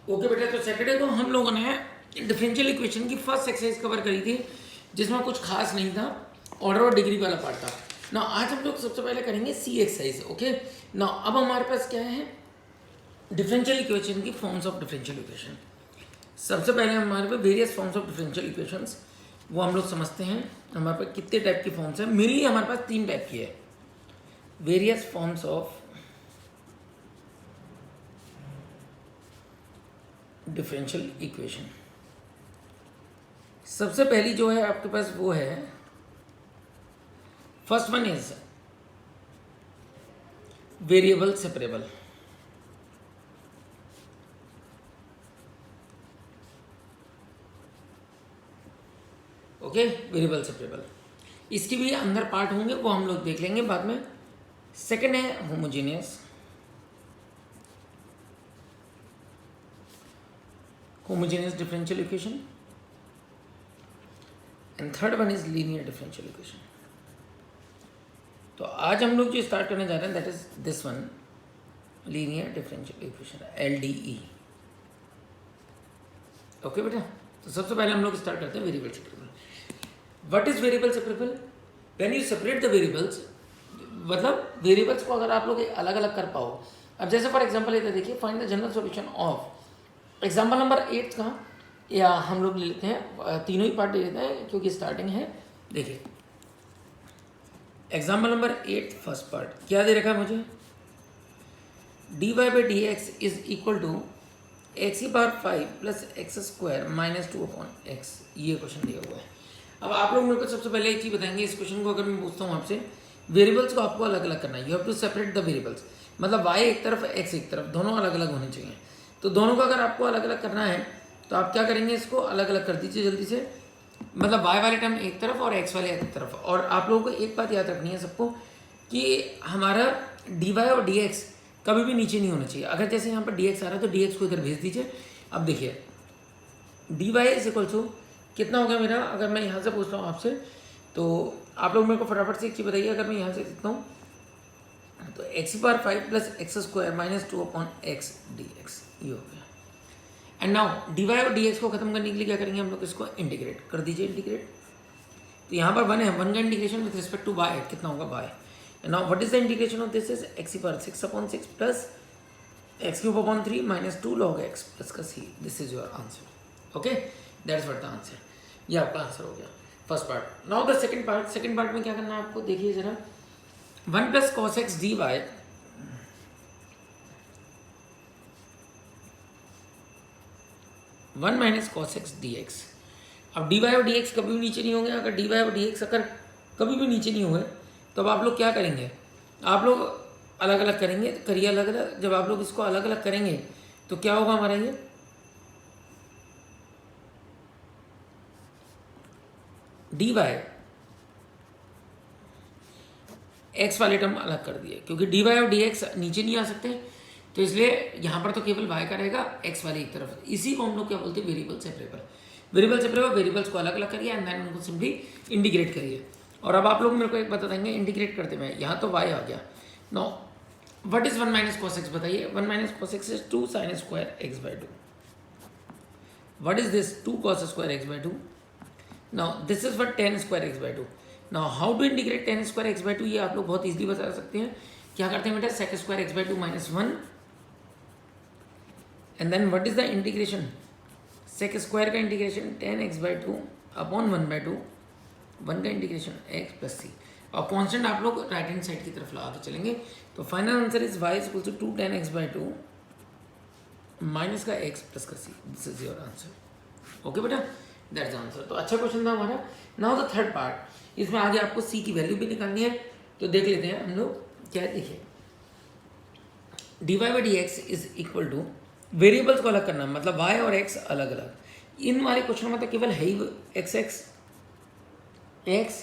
Okay बेटा, तो Saturday को हम लोगों ने डिफरेंशियल इक्वेशन की फर्स्ट एक्सरसाइज कवर करी थी, जिसमें कुछ खास नहीं था, ऑर्डर और डिग्री वाला पार्ट था ना। आज हम लोग सबसे पहले करेंगे सी एक्सरसाइज। ओके ना, अब हमारे पास क्या है, डिफरेंशियल इक्वेशन की फॉर्म्स ऑफ डिफरेंशियल इक्वेशन। सबसे पहले हमारे पास various forms of differential equations, वो हम लोग समझते हैं। हमारे पास कितने टाइप की फॉर्म्स हैं, मेनली हमारे पास 3 टाइप की है various forms of differential equation. सबसे पहली जो है आपके पास वो है, first one is variable separable. Okay, variable separable, इसकी भी अंदर पार्ट होंगे, वो हम लोग देख लेंगे बाद में। सेकंड है homogeneous, homogeneous differential equation, and third one is linear differential equation. तो आज हम लोग जो स्टार्ट करने जा रहे हैं that is this one, linear differential equation, LDE। Okay बेटा, तो सबसे पहले हम लोग स्टार्ट करते हैं variable separable. What is variable separable? When you separate the variables, मतलब वेरिएबल्स को अगर आप लोग अलग अलग कर पाओ। अब जैसे फॉर एग्जांपल लेते देखिए, find the general solution of example number 8 का, या हम लोग ले लेते हैं तीनों ही पार्ट ले लेते हैं क्योंकि स्टार्टिंग है। देखिए एग्जाम्पल नंबर 8 फर्स्ट पार्ट क्या दे रखा है मुझे, dy by d x is equal to x की power 5 plus x square minus 2 upon x, ये क्वेश्चन दिया हुआ है। अब आप लोग मेरे को सबसे पहले एक चीज़ बताएंगे, इस क्वेश्चन को अगर मैं पूछता हूँ आपसे, वेरिएबल्स को आपको अलग अलग करना है, you have to separate the variables, मतलब y एक तरफ x एक तरफ, दोनों अलग अलग होने चाहिए। तो दोनों को अगर आपको अलग अलग करना है तो आप क्या करेंगे, इसको अलग अलग कर दीजिए जल्दी से, मतलब y वाले टर्म एक तरफ और x वाले एक तरफ। और आप लोगों को एक बात याद रखनी है सबको, कि हमारा dy और dx कभी भी नीचे नहीं होना चाहिए। अगर जैसे यहाँ पर dx आ रहा है तो dx को इधर भेज दीजिए। अब देखिए dy इज इक्वल टू कितना हो गया मेरा, अगर मैं यहाँ से पूछता हूँ आपसे, तो आप लोग मेरे को फटाफट से एक चीज़ बताइए, अगर मैं यहाँ से लिखता हूँ तो एक्स की power 5 plus x square minus 2 upon x d x, ये हो गया। एंड नाउ डी वाई और डी एक्स को खत्म करने के लिए क्या करेंगे हम लोग, इसको इंटीग्रेट कर दीजिए, इंटीग्रेट। तो यहाँ पर 1 है, 1 का integration with respect to y कितना होगा, y. And now what is the integration of this, is x की power 6 upon 6 plus x cube upon 3 minus 2 log x plus का c, this is your answer. Okay, that's what the answer, ये आपका answer हो गया first part. Now the second part, second part में क्या करना है आपको, देखिए जरा, 1 plus cos x d y, 1 minus cos x d x. अब डी वाई और डी एक्स कभी भी नीचे नहीं होंगे। अगर डी वाई और डी एक्स अगर कभी भी नीचे नहीं हुए तो अब आप लोग क्या करेंगे, आप लोग अलग अलग करेंगे, करिए अलग अलग। जब आप लोग इसको अलग अलग करेंगे तो क्या होगा हमारा, ये डी वाई एक्स वाले टर्म अलग कर दिए, क्योंकि डी वाई और डी एक्स नीचे नहीं आ सकते, तो इसलिए यहाँ पर तो केवल y का रहेगा, x वाले एक तरफ। इसी को हम लोग क्या बोलते हैं, variable separable. Variable separable, variables को अलग अलग करिए एंड देन उनको सिंपली इंटीग्रेट करिए। और अब आप लोग मेरे को एक बता देंगे इंटीग्रेट करते हुए, यहाँ तो y आ गया। No what is 1 minus cos x, बताइए। 1 माइनस कॉस एक्स is 2 sine square x by 2। What is this, 2 cos square x by 2। Now this is what tan square x by 2। Now how to integrate tan square x by 2, ये आप लोग बहुत easily बता सकते हैं। क्या करते हैं बेटा, sec square x by 2 minus 1, and then what is the integration, sec square का integration tan x by 2 upon 1 by 2, 1 का इंटीग्रेशन x प्लस सी, और कॉन्स्टेंट आप लोग राइट हैंड साइड की तरफ लगा के चलेंगे। तो final answer is y is equal to 2 tan x by 2 minus का x प्लस का c, this is your answer. Okay बेटा, दैट्स आंसर। तो अच्छा क्वेश्चन था हमारा। नाउ द थर्ड पार्ट, इसमें आगे आपको c की वैल्यू भी निकालनी है, तो देख लेते हैं हम लोग क्या है। देखिए d y by d x is equal to, variables को अलग करना, मतलब y और x अलग अलग। इन वाले क्वेश्चन में तो केवल है ही x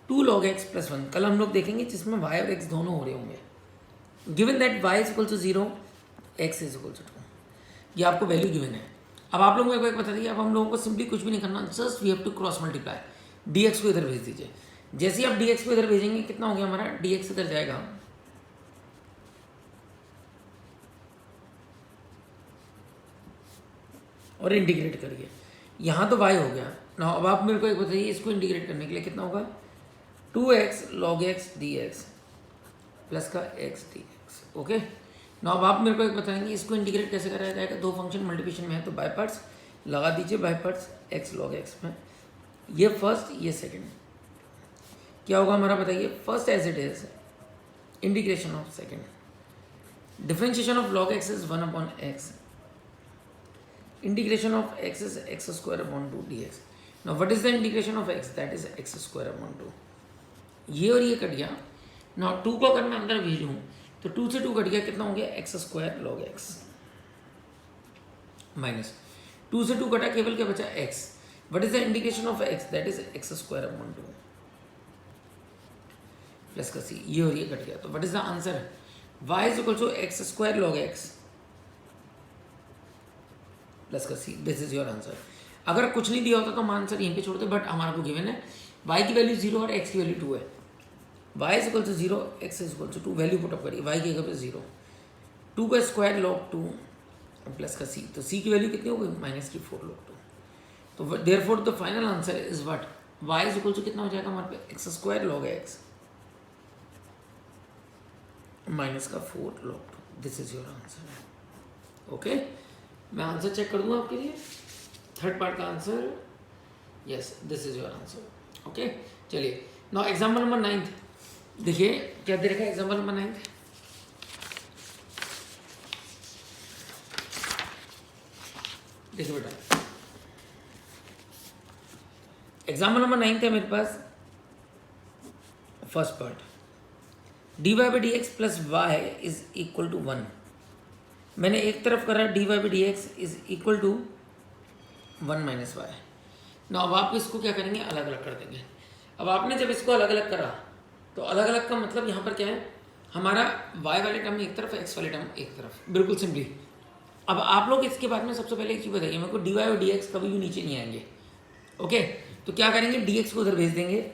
2 log x प्लस 1, कल हम लोग देखेंगे जिसमें y और x दोनों हो रहे होंगे। Given that y is equal to 0, x is equal to 2, ये आपको वैल्यू गिवन है। अब आप लोग मेरे को एक बता दीजिए, अब हम लोगों को सिंपली कुछ भी नहीं करना, just we have to cross multiply, dx को इधर भेज दीजिए। जैसे ही आप dx को इधर भेजेंगे कितना हो गया हमारा, dx इधर जाएगा, और इंटीग्रेट करिए। यहाँ तो y हो गया ना। अब आप मेरे को एक बताइए, इसको इंटीग्रेट करने के लिए कितना होगा? 2x log x dx plus का x dx। ओके ना, अब आप मेरे को एक बताएंगे इसको इंटीग्रेट कैसे कराया जाएगा? दो फंक्शन मल्टीप्लिकेशन में है तो बाय पार्ट्स लगा दीजिए, by parts x log x में, ये फर्स्ट ये सेकंड। क्या होगा हमारा बताइए? First as it is integration of second, differentiation of log x is 1/x, integration of x is x square upon 2 dx. Now what is the integration of x? That is x square upon 2. ये और ये cut गया ना। 2 को अगर मैं अंदर भेजूँ तो 2 से 2 कट गया, कितना हो गया? x square log x minus 2 से 2 कटा, केवल क्या बचा? x. What is the integration of x? That is x square upon 2 plus का c, ये और ये कट गया। तो what is the answer? y is equal to x square log x plus का c. This is your answer. अगर कुछ नहीं दिया होता तो हम आंसर यहीं पे छोड़ते, बट हमारा को गिवन है y की वैल्यू 0 और x की वैल्यू 2 है। y is equal to 0, x is equal to 2, value put up करिए। y की जगह पे 0, 2 का स्क्वायर log 2 प्लस का c, तो c की वैल्यू कितनी हो गई? माइनस की 4 log 2। तो therefore the final answer is what? y is equal to कितना हो जाएगा हमारे पे? x square log x minus का 4 log 2। This is your answer. Okay, मैं आंसर चेक कर दूंगा आपके लिए। थर्ड पार्ट का answer, yes, this is your answer. Okay, चलिए नाउ एग्जाम्पल नंबर 9 देखिए क्या दे रखा है। एग्जाम्पल नंबर 9 देखिए बेटा, एग्जाम्पल नंबर 9 थे मेरे पास। First part, dy by dx plus y is equal to 1। मैंने एक तरफ करा dy by dx is equal to 1 minus y. ना अब आप इसको क्या करेंगे? अलग अलग कर देंगे। अब आपने जब इसको अलग अलग करा तो अलग अलग का मतलब यहाँ पर क्या है? हमारा y वाले टर्म एक तरफ, x वाले टर्म एक तरफ, बिल्कुल सिंपली। अब आप लोग इसके बाद में सबसे पहले एक चीज़ बताइए मेरे को, dy और dx कभी भी नीचे नहीं आएंगे। ओके, तो क्या करेंगे? dx को उधर भेज देंगे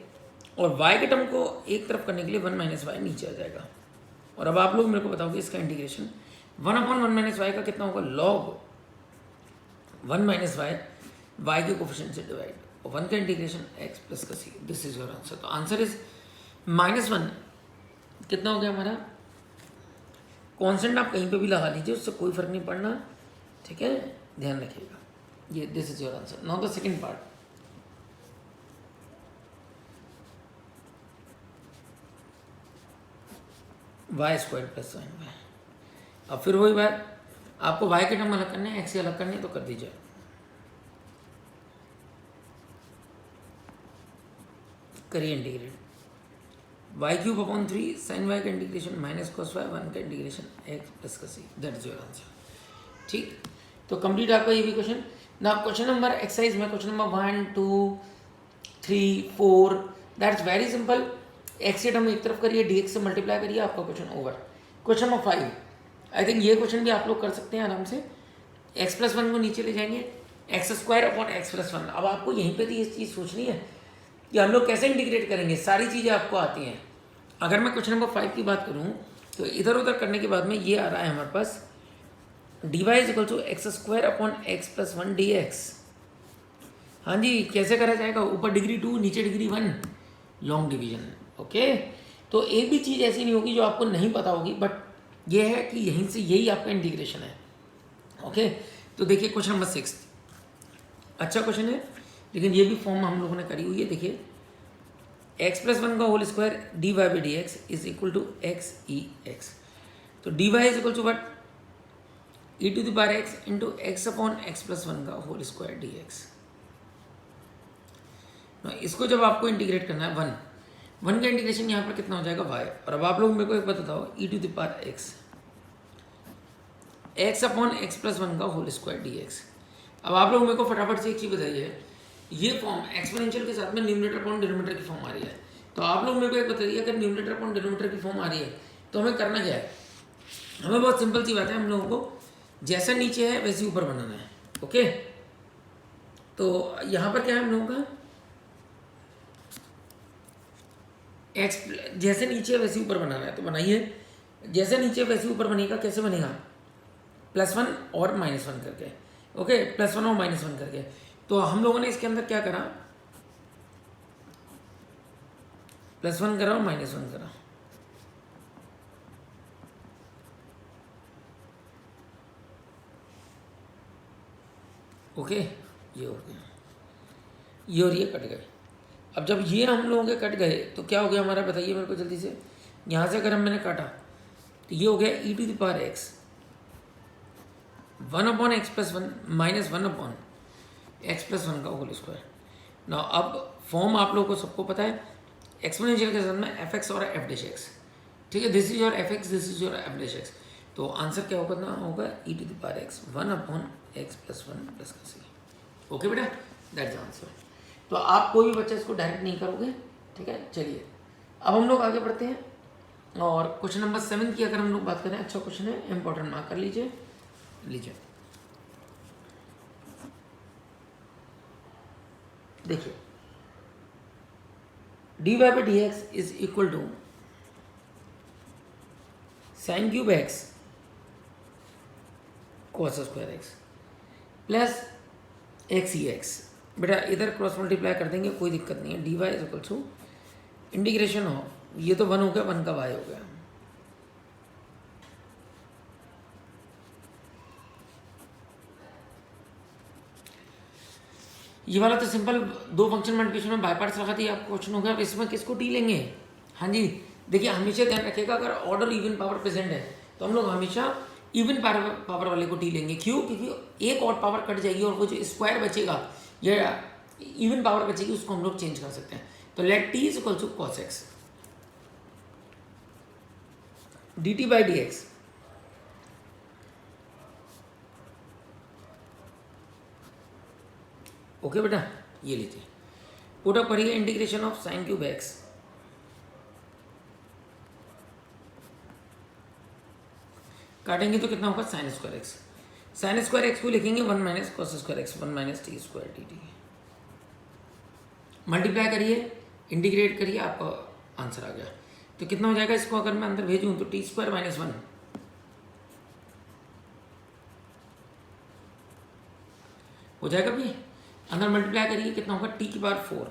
और y के टर्म को एक तरफ करने के लिए 1 माइनस वाई नीचे आ जाएगा। और अब आप लोग मेरे को बताओगे इसका इंटीग्रेशन 1/1 माइनस वाई का कितना होगा? log 1 माइनस वाई, वाई के कोफिशिएंट से डिवाइड, और 1 का इंटीग्रेशन x प्लस का c। This is your answer. तो आंसर इज -1। कितना हो गया हमारा? कांस्टेंट आप कहीं पे भी लगा लीजिए, उससे कोई फर्क नहीं पड़ना, ठीक है, ध्यान रखिएगा। ये this is your answer. Now the second part, y square plus sine y. अब फिर वही बात, आपको y के टर्म अलग करने हैं, x से अलग करने हैं, तो कर दीजिए। करिए इंटीग्रेट, y³ साइन वाई का इंटीग्रेशन माइनस कॉस वाई, 1 का इंटीग्रेशन x प्लस का c। That is your answer. ठीक, तो कंप्लीट आपका ये भी क्वेश्चन। ना क्वेश्चन नंबर एक्सरसाइज में question number 1 2 3 4 that's very simple. x के टर्म एक तरफ करिए, dx से मल्टीप्लाई करिए, आपका question over. Question number 5, I think ये क्वेश्चन भी आप लोग कर सकते हैं आराम से। x प्लस 1 को नीचे ले जाएंगे, x square upon x plus 1। अब आपको यहीं पे तो ये चीज़ सोचनी है कि हम लोग कैसे इंटीग्रेट करेंगे। सारी चीज़ें आपको आती हैं। अगर मैं क्वेश्चन नंबर 5 की बात करूँ तो इधर उधर करने के बाद में ये आ रहा है हमारे पास dy is equal to x square upon x plus 1 dx। हाँ जी, कैसे करा जाएगा? ऊपर डिग्री 2 नीचे डिग्री 1, लॉन्ग डिवीजन। ओके, तो एक भी चीज़ ऐसी नहीं होगी जो आपको नहीं पता होगी, बट ये है कि यहीं से यही आपका इंटीग्रेशन है। ओके, तो देखिए क्वेश्चन नंबर 6 अच्छा क्वेश्चन है, लेकिन ये भी फॉर्म हम लोगों ने करी हुई है। देखिए x प्लस 1 का whole square dy by d x is equal to x e x. तो dy is equal to what? E to the power x into x upon x plus 1 का होल स्क्वायर डी एक्स। इसको जब आपको integrate करना है 1 का integration यहाँ पर कितना हो जाएगा? y। और अब आप लोग मेरे को एक बात बताओ, e to the power x upon x plus 1 का होल स्क्वायर डी एक्स। अब आप लोग मेरे को फटाफट से एक चीज़ बताइए, ये फॉर्म एक्सपोनेंशियल के साथ में न्यूमरेटर अपॉन डिनोमिनेटर की फॉर्म आ रही है। तो आप लोग मेरे को एक बताइए, अगर न्यूमरेटर अपॉन डिनोमिनेटर की फॉर्म आ रही है तो हमें करना क्या है? हमें बहुत सिंपल सी बात है, हम लोगों को जैसा नीचे है वैसे ऊपर बनाना है। ओके, तो यहाँ पर क्या है हम लोगों का? एक्स जैसे नीचे वैसे ऊपर बनाना है, तो बनाइए। जैसे नीचे वैसे ऊपर बनेगा, कैसे बनेगा? +1 और -1 करके। ओके, +1 और -1 करके। तो हम लोगों ने इसके अंदर क्या करा, +1 करा और -1 करा। ओके, ये हो गया, ये और ये कट गए। अब जब ये हम लोगों के कट गए तो क्या हो गया हमारा, बताइए मेरे को जल्दी से। यहाँ से अगर मैंने काटा तो ये हो गया e⁻x 1/x+1 -1/x+1 का होल स्क्वायर। ना अब फॉर्म आप लोगों को सबको पता है, एक्सपोनेंशियल के साथ में fx और f'(x), ठीक है, this is your fx, this is your f'(x). तो आंसर क्या होगा ना, होगा e⁻x 1/x+1 +c। ओके बेटा, दैट्स आंसर। तो आप कोई भी बच्चा इसको डायरेक्ट नहीं करोगे, ठीक है। चलिए अब हम लोग आगे बढ़ते हैं और क्वेश्चन नंबर 7 की अगर हम लोग बात करें, अच्छा क्वेश्चन है, इंपॉर्टेंट मार्क कर लीजिए। देखिए dy/dx is equal to sin³ x cos² x plus x(x). बेटा इधर क्रॉस मल्टीप्लाई कर देंगे, कोई दिक्कत नहीं है। dy is equal to integration हो, ये तो 1 हो गया, 1 का y हो गया। ये वाला तो सिंपल 2 फंक्शन मल्टीप्लिकेशन में बाय पार्ट्स लगा दिया, आपको क्वेश्चन हो गया। अब इसमें किसको टी लेंगे, हाँ जी देखिए हमेशा ध्यान रखिएगा, अगर ऑर्डर इवन पावर प्रेजेंट है तो हम लोग हमेशा इवन पावर वाले को टी लेंगे। क्यों, क्योंकि एक और पावर कट जाएगी और वो जो स्क्वायर बचेगा या इवन पावर बचेगी उसको हम लोग चेंज कर सकते हैं। तो let t is equal to cos x dt/dx okay बेटा, ये लीजिए पुट अप करिए इंटीग्रेशन ऑफ sin³ x काटेंगे तो कितना होगा sin² x। sin² x को लिखेंगे 1 - cos² x 1 - t² dt। Multiply करिए, इंटीग्रेट करिए, आपका आंसर आ गया। तो कितना हो जाएगा, इसको अगर मैं अंदर भेजूं तो t² - 1 हो जाएगा भी। अंदर मल्टीप्लाई करिए, कितना होगा t⁴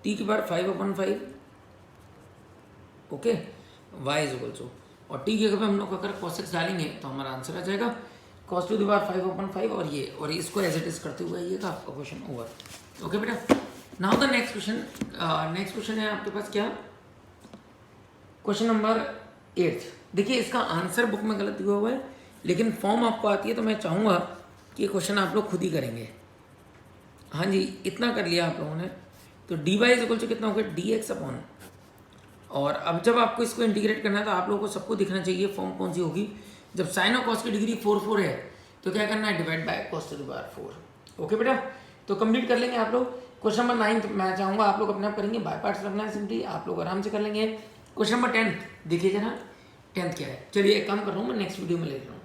t⁵/5/5 okay, y is equal to, और t की जगह पे हम लोग अगर cos x डालेंगे तो हमारा आंसर आ जाएगा cos⁵5/5 और ये, और इसको एज इट इज करते हुए ये का आपका क्वेश्चन ओवर। ओके बेटा, नाउ द नेक्स्ट क्वेश्चन है आपके पास क्या, क्वेश्चन नंबर 8। देखिए इसका आंसर बुक में गलत हुआ है, लेकिन फॉर्म आपको आती है तो मैं चाहूँगा कि ये क्वेश्चन आप लोग खुद ही करेंगे। हाँ जी, इतना कर लिया आप लोगों ने। तो dy इज इक्वल टू कितना होगा dx/, और अब जब आपको इसको इंटीग्रेट करना है तो आप लोगों को सबको दिखना चाहिए फॉर्म कौन सी होगी। जब साइन और कॉस की डिग्री 4 है तो क्या करना है, डिवाइड बाय cos⁴। ओके बेटा, तो कंप्लीट कर लेंगे आप लोग। क्वेश्चन नंबर 9 मैं चाहूँगा आप लोग अपने आप करेंगे, बाय पार्ट्स रखना है सिंपली, आप लोग आराम से कर लेंगे। क्वेश्चन नंबर 10 देखिए जरा, 10th क्या है। चलिए एक काम कर रहा हूँ मैं, नेक्स्ट वीडियो में ले रहा हूँ।